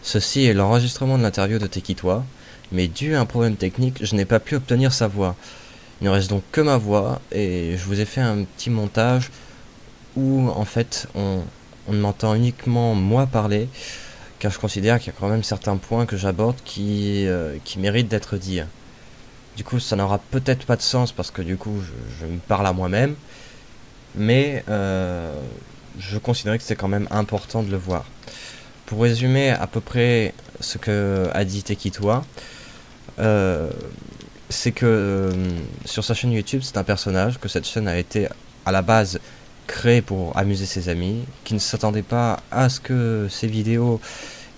Ceci est l'enregistrement de l'interview de Tekitoi, mais dû à un problème technique, je n'ai pas pu obtenir sa voix. Il ne reste donc que ma voix, et je vous ai fait un petit montage où en fait on m'entend uniquement moi parler, car je considère qu'il y a quand même certains points que j'aborde qui méritent d'être dits. Du coup ça n'aura peut-être pas de sens parce que du coup je me parle à moi-même, mais je considérais que c'est quand même important de le voir. Pour résumer à peu près ce que a dit Tekitoi, euh, c'est que sur sa chaîne YouTube, c'est un personnage, que cette chaîne a été à la base créée pour amuser ses amis, qui ne s'attendait pas à ce que ses vidéos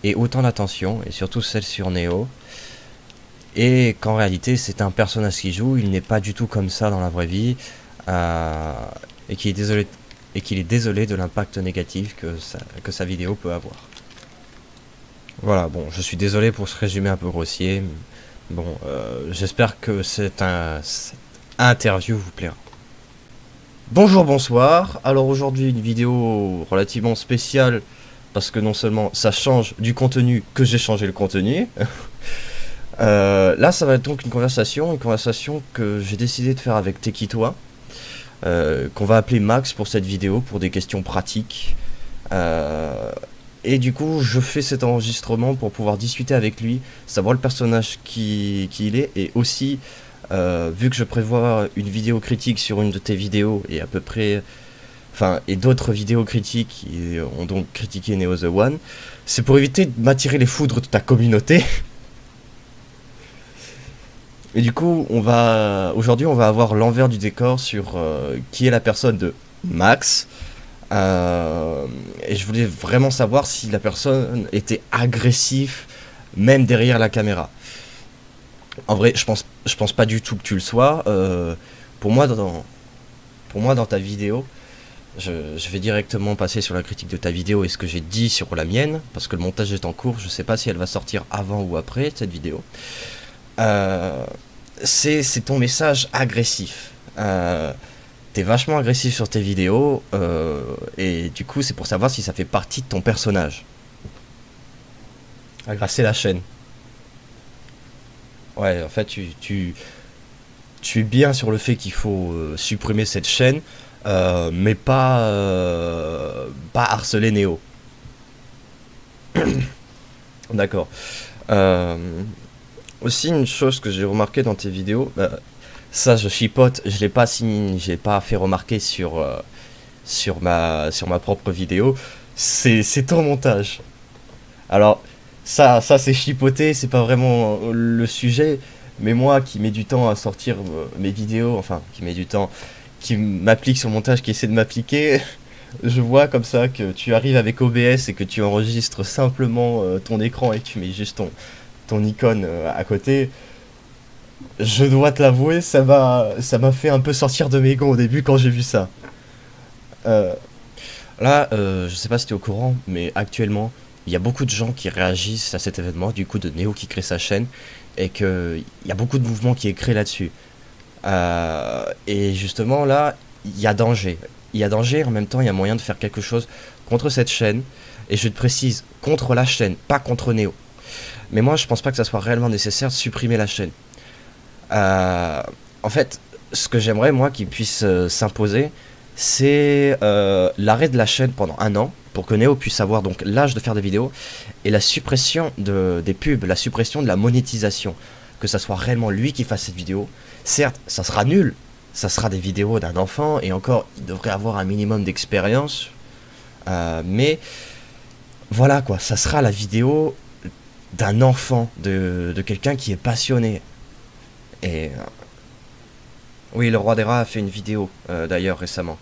aient autant d'attention, et surtout celles sur Neo, et qu'en réalité c'est un personnage qui joue, il n'est pas du tout comme ça dans la vraie vie, et qu'il est désolé de l'impact négatif que sa vidéo peut avoir. Voilà, bon, je suis désolé pour ce résumé un peu grossier. Bon, j'espère que cette interview vous plaira. Bonjour, bonsoir. Alors aujourd'hui, une vidéo relativement spéciale, parce que non seulement ça change du contenu que j'ai changé le contenu. Là, ça va être donc une conversation que j'ai décidé de faire avec Tekitoi, qu'on va appeler Max pour cette vidéo, pour des questions pratiques. Et du coup, je fais cet enregistrement pour pouvoir discuter avec lui, savoir le personnage qui il est, et aussi, vu que je prévois une vidéo critique sur une de tes vidéos, et à peu près, enfin, et d'autres vidéos critiques qui ont donc critiqué Neo The One, c'est pour éviter de m'attirer les foudres de ta communauté. Et du coup, aujourd'hui, on va avoir l'envers du décor sur qui est la personne de Max. Et je voulais vraiment savoir si la personne était agressive, même derrière la caméra. En vrai, je pense pas du tout que tu le sois. Pour moi, dans ta vidéo, je vais directement passer sur la critique de ta vidéo et ce que j'ai dit sur la mienne, parce que le montage est en cours. Je sais pas si elle va sortir avant ou après cette vidéo. C'est ton message agressif. T'es vachement agressif sur tes vidéos, et du coup c'est pour savoir si ça fait partie de ton personnage. Agresser la chaîne. Ouais, en fait tu es bien sur le fait qu'il faut supprimer cette chaîne, mais pas harceler Néo. D'accord. Euh, Aussi une chose que j'ai remarqué dans tes vidéos, ça je chipote, je l'ai pas fait remarquer sur ma propre vidéo, c'est ton montage. Alors ça c'est chipoté, c'est pas vraiment le sujet, mais moi qui mets du temps à sortir mes vidéos, enfin qui met du temps, qui m'applique sur le montage, qui essaie de m'appliquer, je vois comme ça que tu arrives avec OBS et que tu enregistres simplement ton écran et tu mets juste ton icône à côté. Je dois te l'avouer, ça m'a fait un peu sortir de mes gonds au début quand j'ai vu ça. Euh, je sais pas si tu es au courant, mais actuellement, il y a beaucoup de gens qui réagissent à cet événement, du coup, de Néo qui crée sa chaîne, et qu'il y a beaucoup de mouvements qui est créé là-dessus. Et justement, là, il y a danger. Il y a danger, en même temps, il y a moyen de faire quelque chose contre cette chaîne, et je te précise, contre la chaîne, pas contre Néo. Mais moi, je pense pas que ça soit réellement nécessaire de supprimer la chaîne. Euh, En fait, ce que j'aimerais, moi, qu'il puisse s'imposer, c'est l'arrêt de la chaîne pendant un an, pour que Neo puisse avoir donc l'âge de faire des vidéos, et la suppression des pubs, la suppression de la monétisation. Que ça soit réellement lui qui fasse cette vidéo. Certes, ça sera nul, ça sera des vidéos d'un enfant, et encore, il devrait avoir un minimum d'expérience. Mais voilà quoi, ça sera la vidéo d'un enfant, de quelqu'un qui est passionné. Et oui, le roi des rats a fait une vidéo d'ailleurs récemment.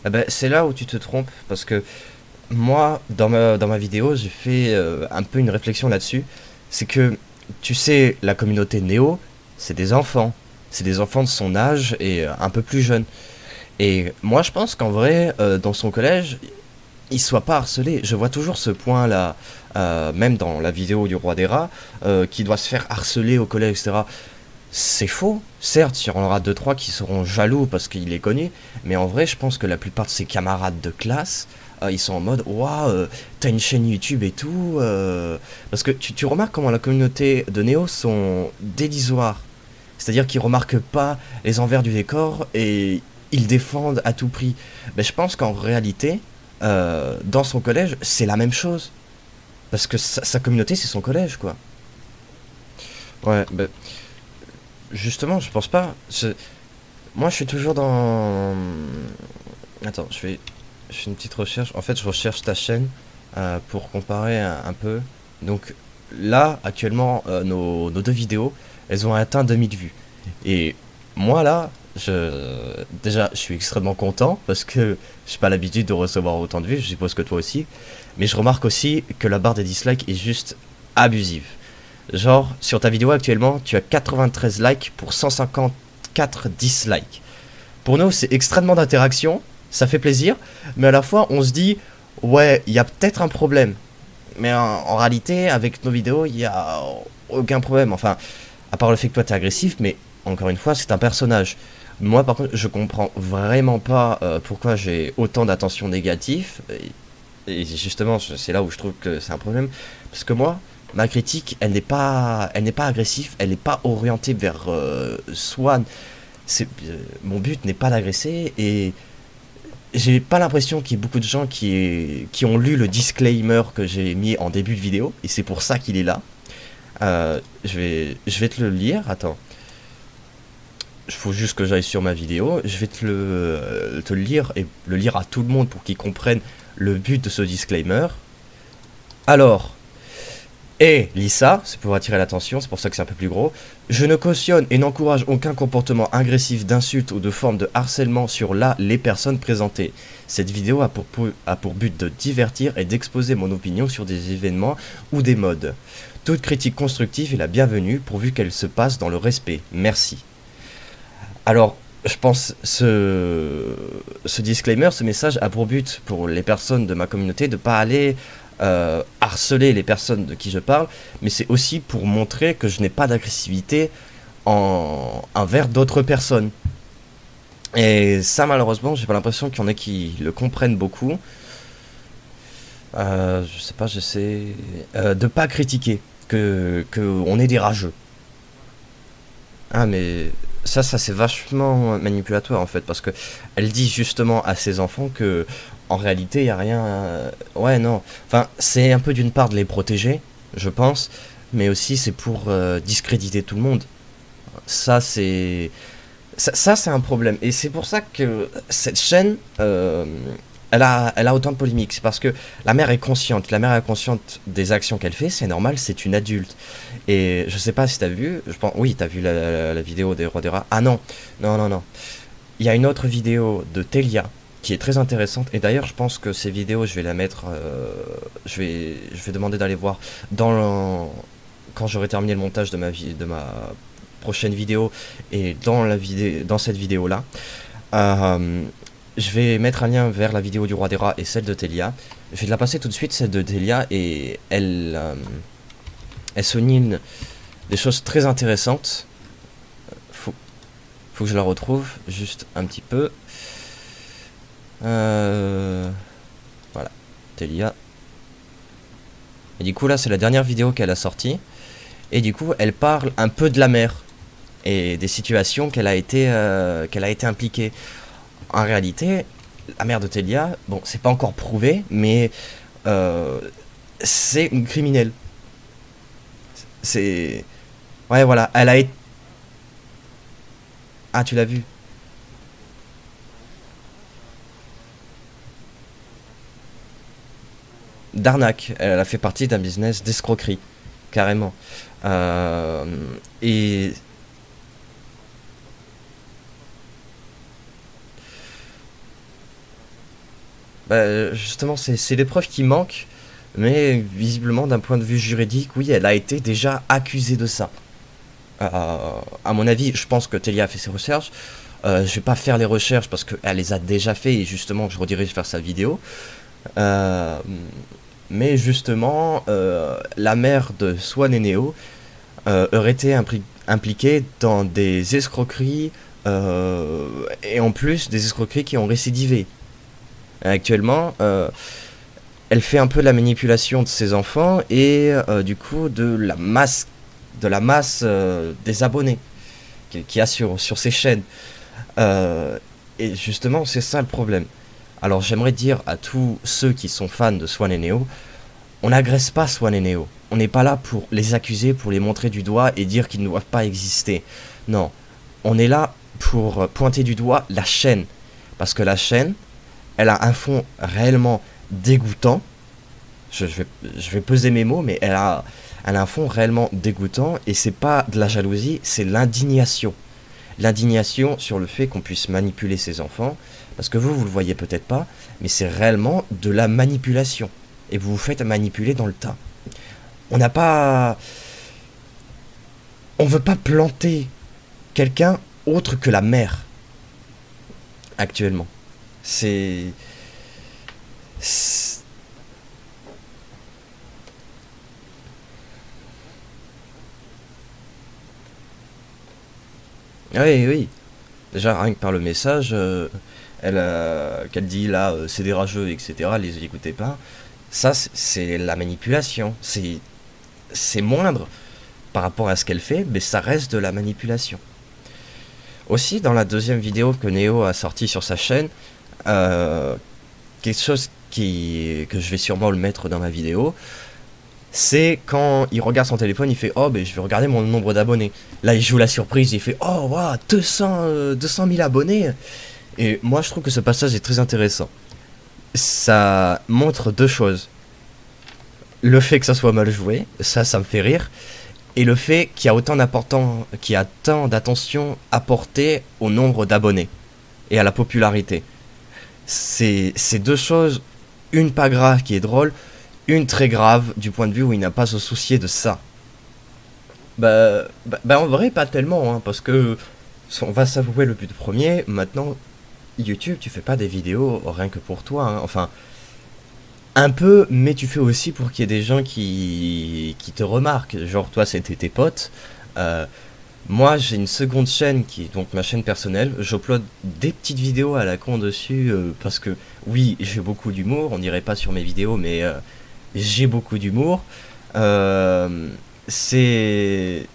Eh ben, c'est là où tu te trompes, parce que moi, dans ma vidéo, j'ai fait un peu une réflexion là-dessus. C'est que, tu sais, la communauté Néo, c'est des enfants. C'est des enfants de son âge et un peu plus jeunes. Et moi, je pense qu'en vrai, dans son collège, il soit pas harcelé. Je vois toujours ce point-là, même dans la vidéo du roi des rats, qui doit se faire harceler au collège, etc. C'est faux. Certes, il y en aura deux trois qui seront jaloux parce qu'il est connu, mais en vrai, je pense que la plupart de ses camarades de classe ils sont en mode waouh, t'as une chaîne YouTube et tout. Parce que tu remarques comment la communauté de Néo sont dérisoires. C'est-à-dire qu'ils remarquent pas les envers du décor et ils défendent à tout prix. Mais je pense qu'en réalité, dans son collège, c'est la même chose. Parce que sa communauté, c'est son collège, quoi. Ouais, bah, justement, je pense pas. Moi, je suis toujours dans. Attends, je fais une petite recherche. En fait, je recherche ta chaîne pour comparer un peu. Donc là, actuellement, nos deux vidéos, elles ont atteint 2000 vues. Et moi, là, déjà, je suis extrêmement content parce que j'ai pas l'habitude de recevoir autant de vues. Je suppose que toi aussi. Mais je remarque aussi que la barre des dislikes est juste abusive. Genre, sur ta vidéo actuellement, tu as 93 likes pour 154 dislikes. Pour nous, c'est extrêmement d'interaction, ça fait plaisir, mais à la fois, on se dit, ouais, il y a peut-être un problème. Mais en réalité, avec nos vidéos, il n'y a aucun problème. Enfin, à part le fait que toi, t'es agressif, mais encore une fois, c'est un personnage. Moi, par contre, je comprends vraiment pas pourquoi j'ai autant d'attention négative. Et justement, c'est là où je trouve que c'est un problème. Parce que moi, ma critique, elle n'est pas agressive, elle n'est pas orientée vers Swan. Mon but n'est pas d'agresser et j'ai pas l'impression qu'il y ait beaucoup de gens qui ont lu le disclaimer que j'ai mis en début de vidéo et c'est pour ça qu'il est là. Je vais te le lire. Attends. Il faut juste que j'aille sur ma vidéo. Je vais te le lire et le lire à tout le monde pour qu'ils comprennent le but de ce disclaimer. Alors, et Lisa, c'est pour attirer l'attention, c'est pour ça que c'est un peu plus gros. Je ne cautionne et n'encourage aucun comportement agressif d'insulte ou de forme de harcèlement sur les personnes présentées. Cette vidéo a pour but de divertir et d'exposer mon opinion sur des événements ou des modes. Toute critique constructive est la bienvenue pourvu qu'elle se passe dans le respect. Merci. Alors, je pense ce disclaimer, ce message a pour but pour les personnes de ma communauté de ne pas aller harceler les personnes de qui je parle, mais c'est aussi pour montrer que je n'ai pas d'agressivité envers d'autres personnes. Et ça, malheureusement, j'ai pas l'impression qu'il y en a qui le comprennent beaucoup. Je sais pas, j'essaie de pas critiquer, que on est des rageux. Ah, mais ça c'est vachement manipulatoire en fait, parce que elle dit justement à ses enfants que en réalité il y a rien. Ouais, non. Enfin, c'est un peu d'une part de les protéger, je pense, mais aussi c'est pour discréditer tout le monde. Ça c'est ça c'est un problème, et c'est pour ça que cette chaîne elle a autant de polémiques. C'est parce que la mère est consciente des actions qu'elle fait, c'est normal, c'est une adulte. Et je sais pas si t'as vu, je pense, oui, t'as vu la vidéo des rois des rats. Ah non, non, non, non. Il y a une autre vidéo de Telia qui est très intéressante. Et d'ailleurs, je pense que ces vidéos, je vais la mettre, je vais demander d'aller voir quand j'aurai terminé le montage de ma prochaine vidéo et dans cette vidéo là. Je vais mettre un lien vers la vidéo du roi des rats et celle de Telia. Je vais te la passer tout de suite, celle de Telia, et elle souligne des choses très intéressantes. Faut que je la retrouve juste un petit peu. Voilà, Telia. Et du coup là c'est la dernière vidéo qu'elle a sortie. Et du coup elle parle un peu de la mer et des situations qu'elle a été impliquée. En réalité, la mère de Telia, bon, c'est pas encore prouvé, mais c'est une criminelle. C'est... Ouais, voilà, elle a été... Ah, tu l'as vu? D'arnaque. Elle a fait partie d'un business d'escroquerie, carrément. Et... Bah, justement, c'est les preuves qui manquent, mais visiblement, d'un point de vue juridique, oui, elle a été déjà accusée de ça. À mon avis, je pense que Telia a fait ses recherches. Je vais pas faire les recherches parce qu'elle les a déjà fait et justement, je redirige vers sa vidéo. Euh, mais justement, la mère de Swan et Neo aurait été impliquée dans des escroqueries et en plus des escroqueries qui ont récidivé. Actuellement, elle fait un peu de la manipulation de ses enfants et du coup de la masse des abonnés qu'il y a sur ces chaînes. Euh, et justement, c'est ça le problème. Alors j'aimerais dire à tous ceux qui sont fans de Swan et Neo, on n'agresse pas Swan et Neo. On n'est pas là pour les accuser, pour les montrer du doigt et dire qu'ils ne doivent pas exister. Non, on est là pour pointer du doigt la chaîne. Parce que la chaîne, elle a un fond réellement dégoûtant. Je vais peser mes mots, mais elle a un fond réellement dégoûtant. Et c'est pas de la jalousie, c'est l'indignation. L'indignation sur le fait qu'on puisse manipuler ses enfants. Parce que vous le voyez peut-être pas, mais c'est réellement de la manipulation. Et vous vous faites manipuler dans le tas. On n'a pas... On veut pas planter quelqu'un autre que la mère, actuellement. C'est... c'est- Oui, oui. Déjà, rien que par le message, qu'elle dit là, c'est des rageux, etc., les écoutez pas. Ça, c'est la manipulation. C'est moindre par rapport à ce qu'elle fait, mais ça reste de la manipulation. Aussi, dans la deuxième vidéo que Neo a sortie sur sa chaîne, euh, quelque chose que je vais sûrement le mettre dans ma vidéo, c'est quand il regarde son téléphone, il fait oh, ben je vais regarder mon nombre d'abonnés. Là, il joue la surprise, il fait oh, waouh, 200 000 abonnés. Et moi, je trouve que ce passage est très intéressant. Ça montre deux choses. Le fait que ça soit mal joué, ça me fait rire. Et le fait qu'il y a tant d'attention apportée au nombre d'abonnés et à la popularité. C'est deux choses, une pas grave qui est drôle, une très grave du point de vue où il n'a pas à se soucier de ça. En vrai, pas tellement, hein, parce que on va s'avouer le but premier. Maintenant, YouTube, tu fais pas des vidéos rien que pour toi, hein. Enfin, un peu, mais tu fais aussi pour qu'il y ait des gens qui te remarquent. Genre, toi, c'était tes potes. Euh, Moi, j'ai une seconde chaîne qui est donc ma chaîne personnelle. J'upload des petites vidéos à la con dessus parce que, oui, j'ai beaucoup d'humour. On dirait pas sur mes vidéos, mais j'ai beaucoup d'humour. Euh, c'est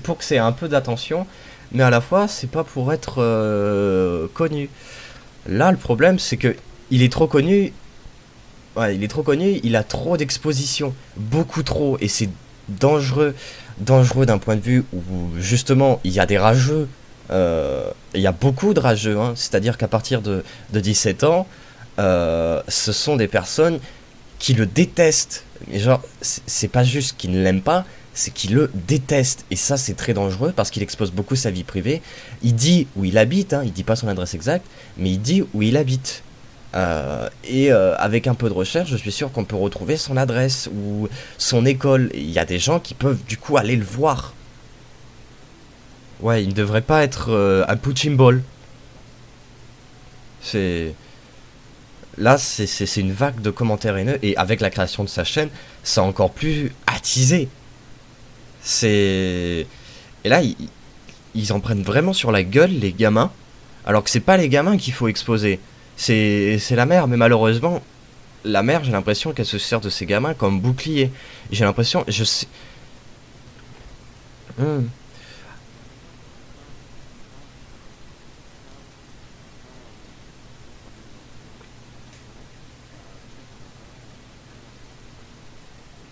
pour que c'est un peu d'attention, mais à la fois, c'est pas pour être connu. Là, le problème, c'est que il est trop connu. Ouais, il est trop connu, il a trop d'exposition, beaucoup trop, et c'est dangereux, dangereux d'un point de vue où justement il y a des rageux, il y a beaucoup de rageux, hein. C'est-à-dire qu'à partir de 17 ans, ce sont des personnes qui le détestent. Mais genre, c'est pas juste qu'ils ne l'aiment pas, c'est qu'ils le détestent. Et ça, c'est très dangereux parce qu'il expose beaucoup sa vie privée. Il dit où il habite, hein, il dit pas son adresse exacte, mais il dit où il habite. Avec un peu de recherche, je suis sûr qu'on peut retrouver son adresse ou son école. Et il y a des gens qui peuvent du coup aller le voir. Ouais, il ne devrait pas être un punching ball. C'est Là, c'est une vague de commentaires haineux et avec la création de sa chaîne, c'est encore plus attisé. C'est Et là, ils en prennent vraiment sur la gueule les gamins, alors que c'est pas les gamins qu'il faut exposer. C'est la mère, mais malheureusement, la mère, j'ai l'impression qu'elle se sert de ses gamins comme bouclier. J'ai l'impression, je sais. Hmm,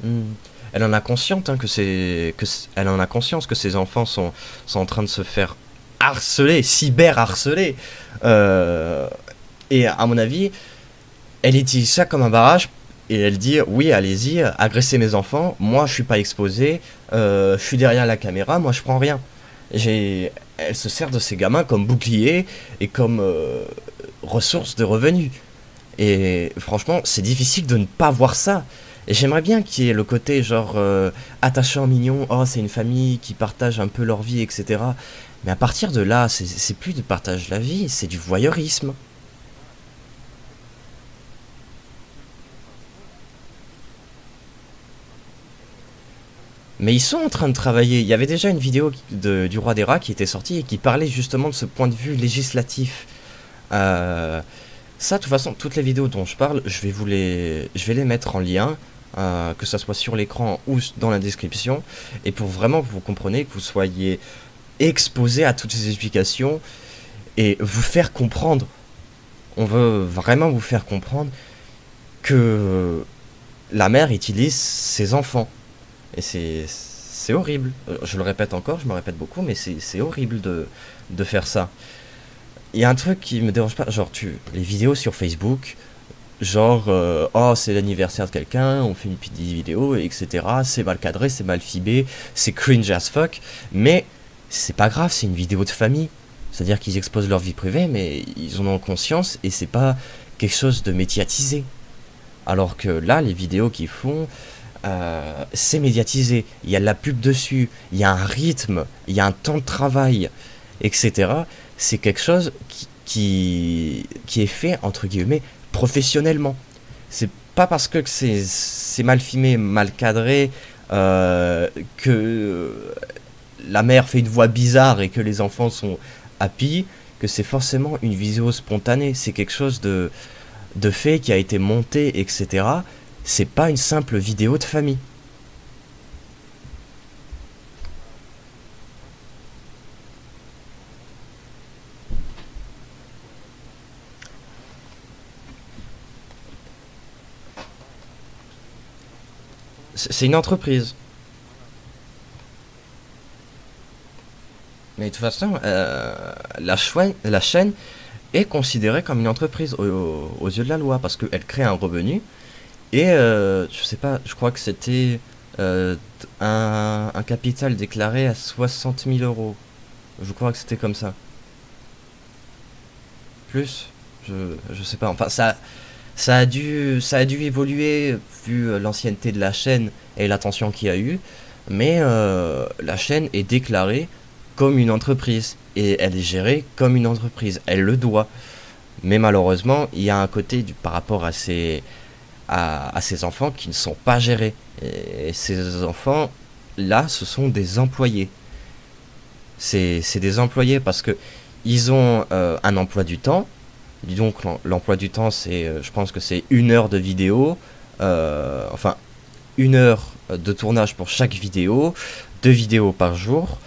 hmm. Elle en a conscience hein, elle en a conscience que ses enfants sont en train de se faire harceler, cyber harceler. Euh, et à mon avis, elle utilise ça comme un barrage et elle dit oui, allez-y, agressez mes enfants. Moi, je suis pas exposé, je suis derrière la caméra, moi je prends rien. Elle se sert de ses gamins comme bouclier et comme ressource de revenus. Et franchement, c'est difficile de ne pas voir ça. Et j'aimerais bien qu'il y ait le côté genre attachant, mignon, oh c'est une famille qui partage un peu leur vie, etc. Mais à partir de là, c'est plus de partage de la vie, c'est du voyeurisme. Mais ils sont en train de travailler. Il y avait déjà une vidéo du roi des rats qui était sortie et qui parlait justement de ce point de vue législatif. Euh, Ça, de toute façon, toutes les vidéos dont je parle, je vais les mettre en lien, que ça soit sur l'écran ou dans la description, et pour vraiment que vous compreniez, que vous soyez exposé à toutes ces explications et vous faire comprendre. On veut vraiment vous faire comprendre que la mère utilise ses enfants. Et c'est horrible. Je le répète encore, je me répète beaucoup, mais c'est horrible de faire ça. Il y a un truc qui me dérange pas, genre les vidéos sur Facebook, genre oh c'est l'anniversaire de quelqu'un, on fait une petite vidéo, etc. C'est mal cadré, c'est mal filmé, c'est cringe as fuck, mais c'est pas grave, c'est une vidéo de famille. C'est-à-dire qu'ils exposent leur vie privée, mais ils en ont conscience et c'est pas quelque chose de médiatisé. Alors que là, les vidéos qu'ils font, c'est médiatisé. Il y a de la pub dessus, il y a un rythme, il y a un temps de travail, etc. C'est quelque chose qui est fait, entre guillemets, professionnellement. C'est pas parce que c'est mal filmé, mal cadré, que la mère fait une voix bizarre et que les enfants sont happy, que c'est forcément une vidéo spontanée. C'est quelque chose de fait qui a été monté, etc. C'est pas une simple vidéo de famille. C'est une entreprise. Mais de toute façon, la chaîne est considérée comme une entreprise aux yeux de la loi parce qu'elle crée un revenu et je sais pas, je crois que c'était euh, un capital déclaré à 60 000 euros. Je crois que c'était comme ça. Plus, je sais pas. Enfin, ça a dû évoluer vu l'ancienneté de la chaîne et l'attention qu'il y a eu, mais la chaîne est déclarée comme une entreprise et elle est gérée comme une entreprise. Elle le doit. Mais malheureusement, il y a un côté par rapport à ces enfants qui ne sont pas gérés. Et ces enfants, là, ce sont des employés. C'est des employés parce que ils ont un emploi du temps. Donc l'emploi du temps, c'est, je pense que c'est 1 heure de vidéo, enfin 1 heure de tournage pour chaque vidéo, 2 vidéos par jour.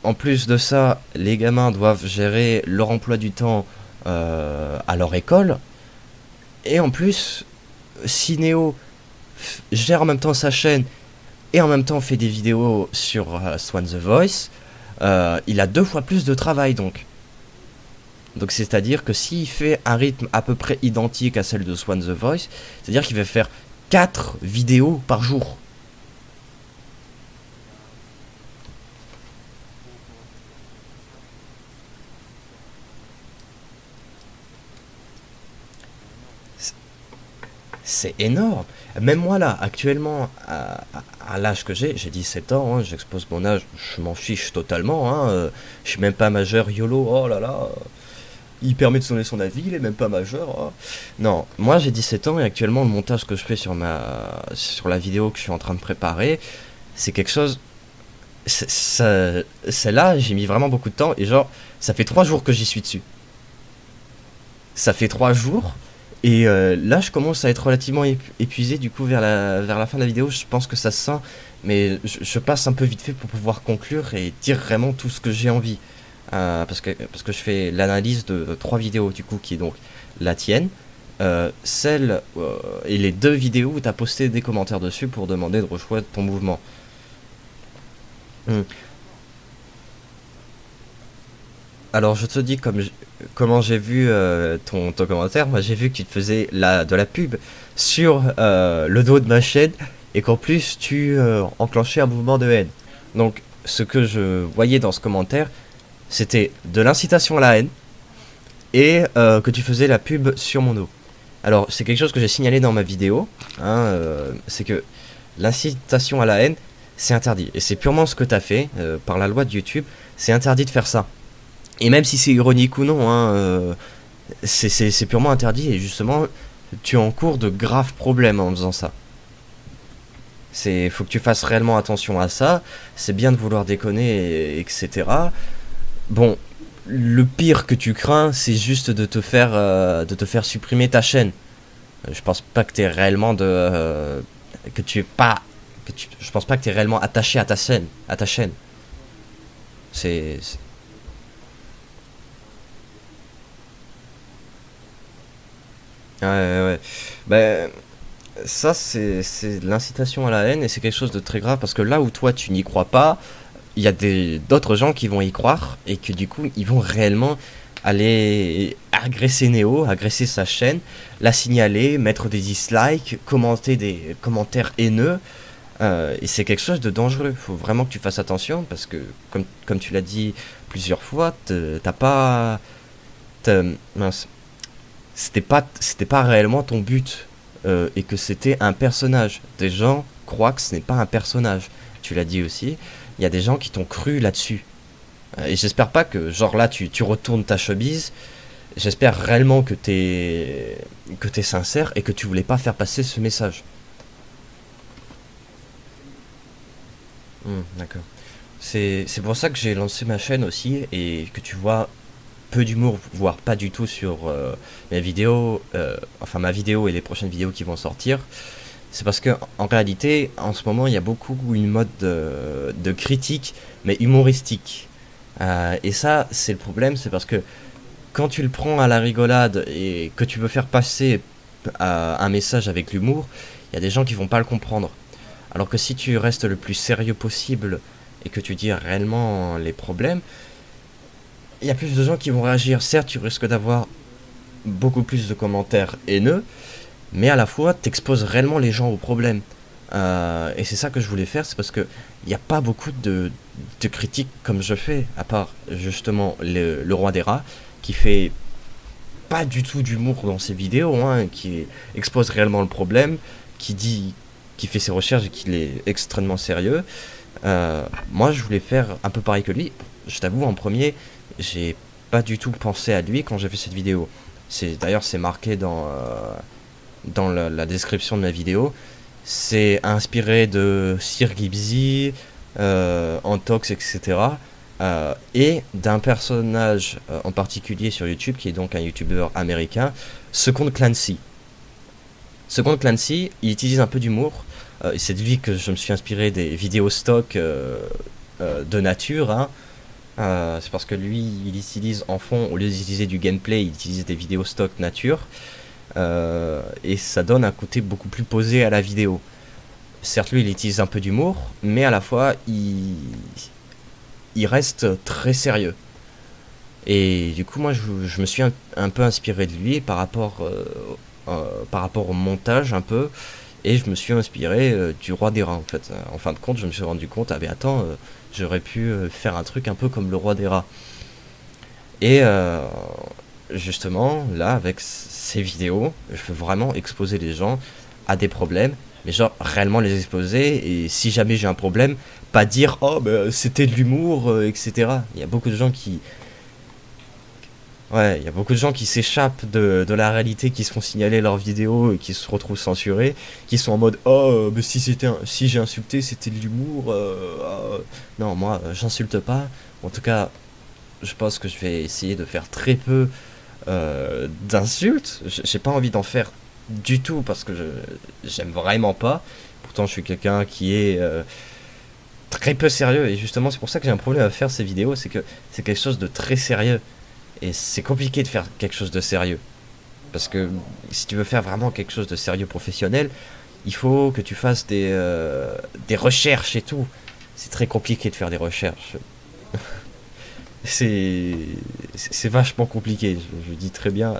En plus de ça, les gamins doivent gérer leur emploi du temps à leur école. Et en plus, si Neo gère en même temps sa chaîne et en même temps fait des vidéos sur Swan the Voice, il a 2 fois plus de travail donc. Donc c'est-à-dire que s'il fait un rythme à peu près identique à celle de Swan the Voice, c'est-à-dire qu'il va faire 4 vidéos par jour. C'est énorme. Même moi là, actuellement, à l'âge que j'ai 17 ans, hein, j'expose mon âge, je m'en fiche totalement. Hein, je suis même pas majeur, YOLO, oh là là. Il permet de donner son avis, il est même pas majeur. Oh. Non, moi j'ai 17 ans et actuellement le montage que je fais sur la vidéo que je suis en train de préparer, c'est quelque chose. Celle-là, j'ai mis vraiment beaucoup de temps et genre, ça fait 3 jours que j'y suis dessus. Ça fait 3 jours. Et là, je commence à être relativement épuisé. Du coup, vers la fin de la vidéo, je pense que ça se sent. Mais je passe un peu vite fait pour pouvoir conclure et dire vraiment tout ce que j'ai envie. Parce que je fais l'analyse de 3 vidéos, du coup, qui est donc la tienne, celle et les 2 vidéos où tu as posté des commentaires dessus pour demander de rechoix de ton mouvement. Hmm. Alors je te dis comment j'ai vu ton commentaire. Moi j'ai vu que tu te faisais de la pub sur le dos de ma chaîne et qu'en plus tu enclenchais un mouvement de haine. Donc ce que je voyais dans ce commentaire, c'était de l'incitation à la haine et que tu faisais la pub sur mon dos. Alors c'est quelque chose que j'ai signalé dans ma vidéo, hein, c'est que l'incitation à la haine, c'est interdit. Et c'est purement ce que tu as fait par la loi de YouTube, c'est interdit de faire ça. Et même si c'est ironique ou non, hein, c'est purement interdit et justement, tu encours de graves problèmes en faisant ça. Faut que tu fasses réellement attention à ça. C'est bien de vouloir déconner, etc. Bon, le pire que tu crains, c'est juste de te faire supprimer ta chaîne. Je pense pas que t'es réellement que tu es pas, je pense pas que t'es réellement attaché à ta chaîne. C'est- ouais, ouais, ouais. Ben, ça, c'est l'incitation à la haine et c'est quelque chose de très grave parce que là où toi tu n'y crois pas, il y a d'autres gens qui vont y croire et que du coup ils vont réellement aller agresser Néo, agresser sa chaîne, la signaler, mettre des dislikes, commenter des commentaires haineux. Et c'est quelque chose de dangereux. Il faut vraiment que tu fasses attention parce que, comme tu l'as dit plusieurs fois, t'as pas. Mince. C'était pas réellement ton but. Et que c'était un personnage. Des gens croient que ce n'est pas un personnage. Tu l'as dit aussi. Il y a des gens qui t'ont cru là-dessus. Et j'espère pas que, genre là, tu retournes ta chemise. J'espère réellement que t'es sincère et que tu voulais pas faire passer ce message. D'accord. C'est pour ça que j'ai lancé ma chaîne aussi et que tu vois peu d'humour, voire pas du tout sur mes vidéos, enfin ma vidéo et les prochaines vidéos qui vont sortir. C'est parce que en réalité, en ce moment, il y a beaucoup une mode de critique, mais humoristique. Et ça, c'est le problème, c'est parce que quand tu le prends à la rigolade et que tu veux faire passer un message avec l'humour, il y a des gens qui vont pas le comprendre. Alors que si tu restes le plus sérieux possible et que tu dis réellement les problèmes, il y a plus de gens qui vont réagir. Certes, tu risques d'avoir beaucoup plus de commentaires haineux, mais à la fois, t'exposes réellement les gens aux problèmes. Et c'est ça que je voulais faire, c'est parce que il n'y a pas beaucoup de critiques comme je fais, à part justement le roi des rats, qui fait pas du tout d'humour dans ses vidéos, hein, qui expose réellement le problème, qui dit, qui fait ses recherches et qui est extrêmement sérieux. Moi, je voulais faire un peu pareil que lui. Je t'avoue, en premier, j'ai pas du tout pensé à lui quand j'ai fait cette vidéo. D'ailleurs, c'est marqué dans la description de ma vidéo. C'est inspiré de Sir Gibbsy, Antox, etc. Et d'un personnage en particulier sur YouTube, qui est donc un YouTuber américain, Second Clancy. Second Clancy, il utilise un peu d'humour. Et c'est de lui que je me suis inspiré des vidéos stock de nature. Hein. C'est parce que lui, il utilise en fond, au lieu d'utiliser du gameplay, il utilise des vidéos stock nature. Et ça donne un côté beaucoup plus posé à la vidéo. Certes, lui, il utilise un peu d'humour, mais à la fois, il reste très sérieux. Et du coup, moi, je me suis un peu inspiré de lui par rapport au montage un peu. Et je me suis inspiré du roi des rats en fait. En fin de compte, je me suis rendu compte, ah mais attends, j'aurais pu faire un truc un peu comme le roi des rats. Et justement, là, avec ces vidéos, je veux vraiment exposer les gens à des problèmes, mais genre réellement les exposer, et si jamais j'ai un problème, pas dire, oh, bah, c'était de l'humour, etc. Il y a beaucoup de gens qui... Ouais, il y a beaucoup de gens qui s'échappent de la réalité, qui se font signaler leurs vidéos et qui se retrouvent censurés, qui sont en mode, oh, mais si j'ai insulté, c'était de l'humour. Non, moi, j'insulte pas. En tout cas, je pense que je vais essayer de faire très peu d'insultes. J'ai pas envie d'en faire du tout parce que j'aime vraiment pas. Pourtant, je suis quelqu'un qui est très peu sérieux et justement, c'est pour ça que j'ai un problème à faire ces vidéos, c'est que c'est quelque chose de très sérieux et c'est compliqué de faire quelque chose de sérieux parce que si tu veux faire vraiment quelque chose de sérieux professionnel, il faut que tu fasses des recherches et tout. C'est très compliqué de faire des recherches. c'est c'est vachement compliqué. Je dis très bien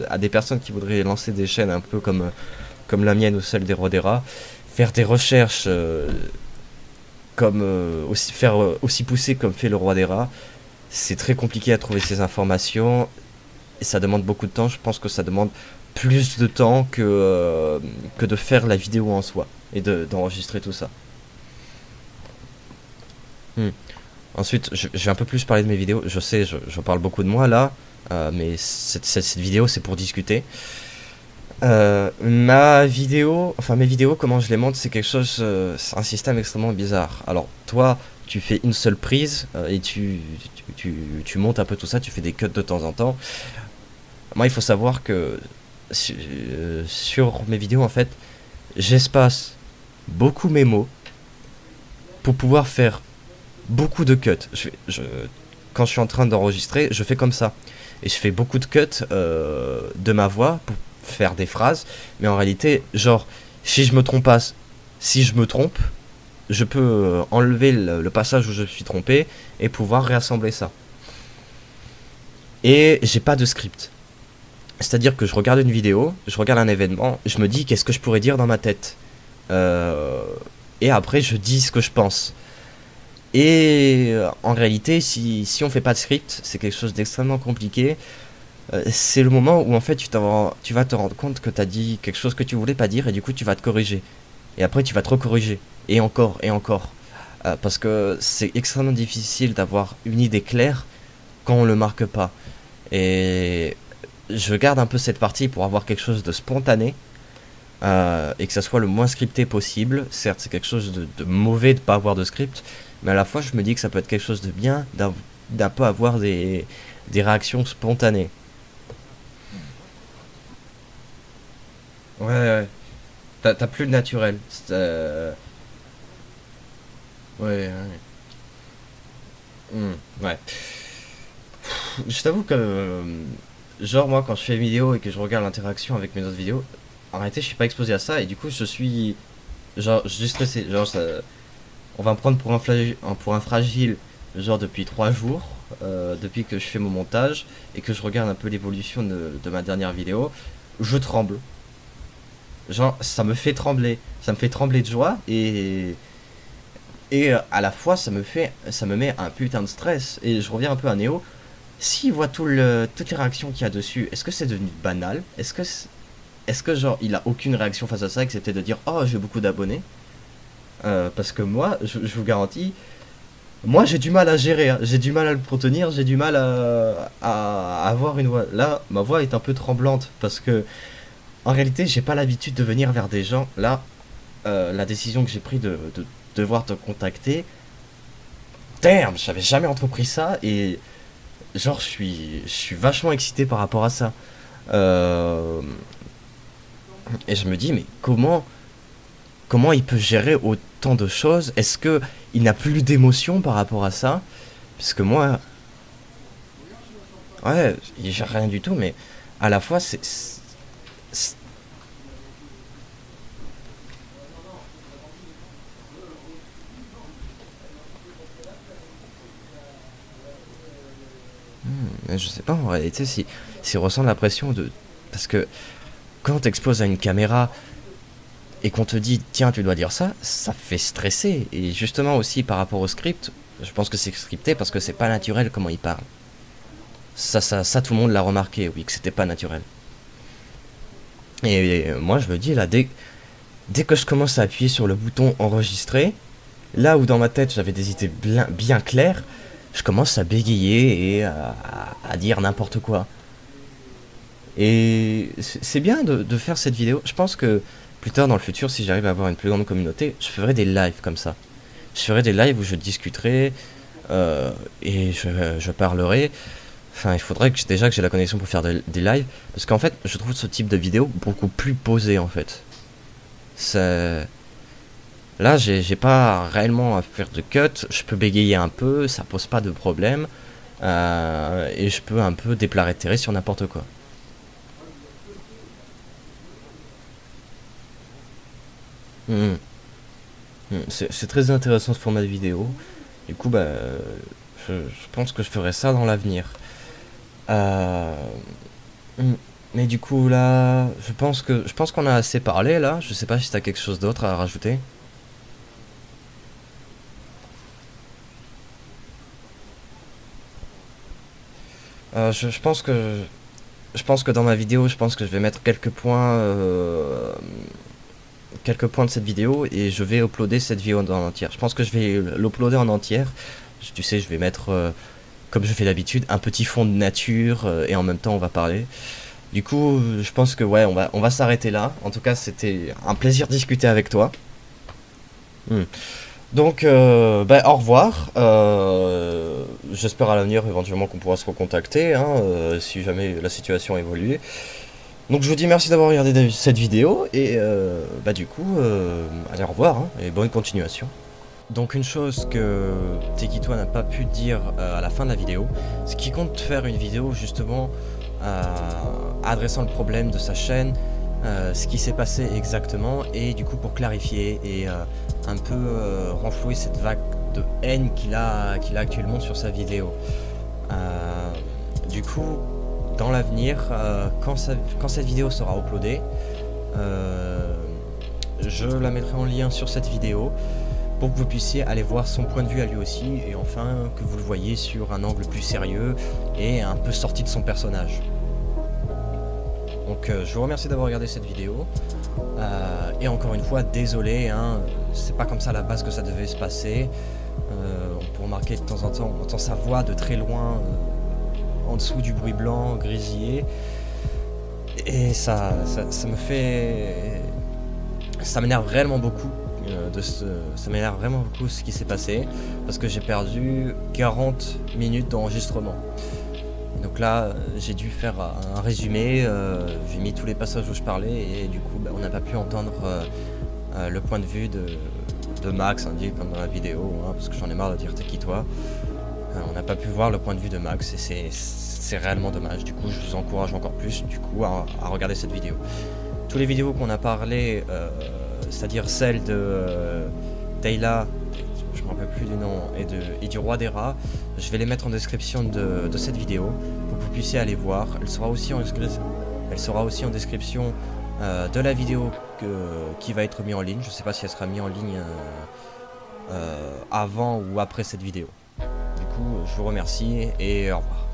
à des personnes qui voudraient lancer des chaînes un peu comme la mienne ou celle des rois des rats, faire des recherches aussi faire aussi poussé comme fait le roi des rats, c'est très compliqué à trouver ces informations et ça demande beaucoup de temps. Je pense que ça demande plus de temps que de faire la vidéo en soi et d'enregistrer tout ça. Hmm. Ensuite, je vais un peu plus parler de mes vidéos. Je sais, je parle beaucoup de moi là, mais cette vidéo c'est pour discuter. Ma vidéo, enfin mes vidéos, comment je les monte, c'est quelque chose, c'est un système extrêmement bizarre. Alors toi, tu fais une seule prise et tu montes un peu tout ça, tu fais des cuts de temps en temps. Moi, il faut savoir que sur mes vidéos, en fait, j'espace beaucoup mes mots pour pouvoir faire beaucoup de cuts. Quand je suis en train d'enregistrer, je fais comme ça. Et je fais beaucoup de cuts de ma voix pour faire des phrases. Mais en réalité, genre, si je me trompe pas, si je me trompe, je peux enlever le passage où je suis trompé et pouvoir réassembler ça. Et j'ai pas de script. C'est-à-dire que je regarde une vidéo, je regarde un événement, je me dis qu'est-ce que je pourrais dire dans ma tête. Euh, et après, je dis ce que je pense. Et en réalité, si on fait pas de script, c'est quelque chose d'extrêmement compliqué. C'est le moment où en fait tu vas te rendre compte que tu as dit quelque chose que tu voulais pas dire et du coup tu vas te corriger. Et après tu vas te recorriger. Et encore et encore. Parce que c'est extrêmement difficile d'avoir une idée claire quand on le marque pas. Et je garde un peu cette partie pour avoir quelque chose de spontané. Et que ça soit le moins scripté possible. Certes, c'est quelque chose de mauvais de pas avoir de script, mais à la fois, je me dis que ça peut être quelque chose de bien d'un peu avoir des réactions spontanées. Ouais, ouais. T'as plus le naturel. Ouais, ouais. Ouais. Je t'avoue que, genre, moi, quand je fais une vidéo et que je regarde l'interaction avec mes autres vidéos, en réalité, je suis pas exposé à ça et du coup, genre, je suis stressé. Genre, on va me prendre pour un fragile, genre depuis 3 jours, depuis que je fais mon montage et que je regarde un peu l'évolution de ma dernière vidéo. Je tremble. Genre, ça me fait trembler. Ça me fait trembler de joie et à la fois, ça me met un putain de stress. Et je reviens un peu à Néo. S'il voit toutes les réactions qu'il y a dessus, est-ce que c'est devenu banal? Est-ce que genre il a aucune réaction face à ça, excepté de dire oh j'ai beaucoup d'abonnés? Parce que moi, je vous garantis, moi j'ai du mal à gérer, hein. J'ai du mal à le contenir, j'ai du mal à avoir une voix. Là, ma voix est un peu tremblante parce que en réalité, j'ai pas l'habitude de venir vers des gens. Là, la décision que j'ai prise de devoir te contacter, damn, j'avais jamais entrepris ça et genre je suis vachement excité par rapport à ça. Euh, et je me dis mais comment il peut gérer autant de choses? Est-ce que il n'a plus d'émotion par rapport à ça? Parce que moi, ouais, il gère rien du tout, mais à la fois c'est- je sais pas en réalité si s'il ressent la pression de parce que quand t'exposes à une caméra et qu'on te dit tiens tu dois dire ça, ça fait stresser et justement aussi par rapport au script, je pense que c'est scripté parce que c'est pas naturel comment il parle. Ça tout le monde l'a remarqué, oui, que c'était pas naturel. Et moi je me dis là dès que je commence à appuyer sur le bouton enregistrer, là où dans ma tête j'avais des idées bien claires, je commence à bégayer et à dire n'importe quoi. Et c'est bien de faire cette vidéo. Je pense que plus tard dans le futur, si j'arrive à avoir une plus grande communauté, je ferai des lives comme ça. Je ferai des lives où je discuterai et je parlerai. Enfin, il faudrait déjà que j'ai la connexion pour faire des lives. Parce qu'en fait, je trouve ce type de vidéo beaucoup plus posé en fait. Ça, là, j'ai pas réellement à faire de cut. Je peux bégayer un peu, ça pose pas de problème. Et je peux un peu déplarétérer sur n'importe quoi. Mhm. C'est très intéressant ce format de vidéo. Du coup, bah, je pense que je ferai ça dans l'avenir. Euh, hmm. Mais du coup, là, je pense qu'on a assez parlé là. Je sais pas si t'as quelque chose d'autre à rajouter. Je pense que dans ma vidéo, je pense que je vais mettre quelques points de cette vidéo et je vais uploader cette vidéo en entière. Je pense que je vais l'uploader en entière. Tu sais, je vais mettre, comme je fais d'habitude, un petit fond de nature et en même temps on va parler. Du coup, je pense que ouais, on va s'arrêter là. En tout cas, c'était un plaisir de discuter avec toi. Hmm. Donc, bah, au revoir. J'espère à l'avenir éventuellement qu'on pourra se recontacter, hein, si jamais la situation évolue. Donc, je vous dis merci d'avoir regardé cette vidéo et bah du coup, allez, au revoir, hein, et bonne continuation. Donc une chose que Tekito n'a pas pu dire à la fin de la vidéo, c'est qu'il compte faire une vidéo justement euh, adressant le problème de sa chaîne, ce qui s'est passé exactement, et du coup pour clarifier et un peu renflouer cette vague de haine qu'il a actuellement sur sa vidéo. Du coup, dans l'avenir, quand cette vidéo sera uploadée, je la mettrai en lien sur cette vidéo pour que vous puissiez aller voir son point de vue à lui aussi, et enfin que vous le voyez sur un angle plus sérieux et un peu sorti de son personnage. Donc je vous remercie d'avoir regardé cette vidéo, et encore une fois désolé, hein, c'est pas comme ça à la base que ça devait se passer. On peut remarquer de temps en temps, on entend sa voix de très loin, en dessous du bruit blanc, grésillé, et ça me fait... ça m'énerve réellement beaucoup. Ça m'énerve vraiment beaucoup ce qui s'est passé, parce que j'ai perdu 40 minutes d'enregistrement. Donc là, j'ai dû faire un résumé, j'ai mis tous les passages où je parlais, et du coup, bah, on n'a pas pu entendre le point de vue de Max, hein, dit comme dans la vidéo, hein, parce que j'en ai marre de dire t'es qui toi. On n'a pas pu voir le point de vue de Max, et c'est réellement dommage. Du coup, je vous encourage encore plus du coup à regarder cette vidéo. Toutes les vidéos qu'on a parlé, c'est-à-dire celle de Tayla, je me rappelle plus du nom, et du Roi des Rats, je vais les mettre en description de cette vidéo pour que vous puissiez aller voir. Elle sera aussi en description de la vidéo qui va être mise en ligne. Je ne sais pas si elle sera mise en ligne avant ou après cette vidéo. Du coup, je vous remercie et au revoir.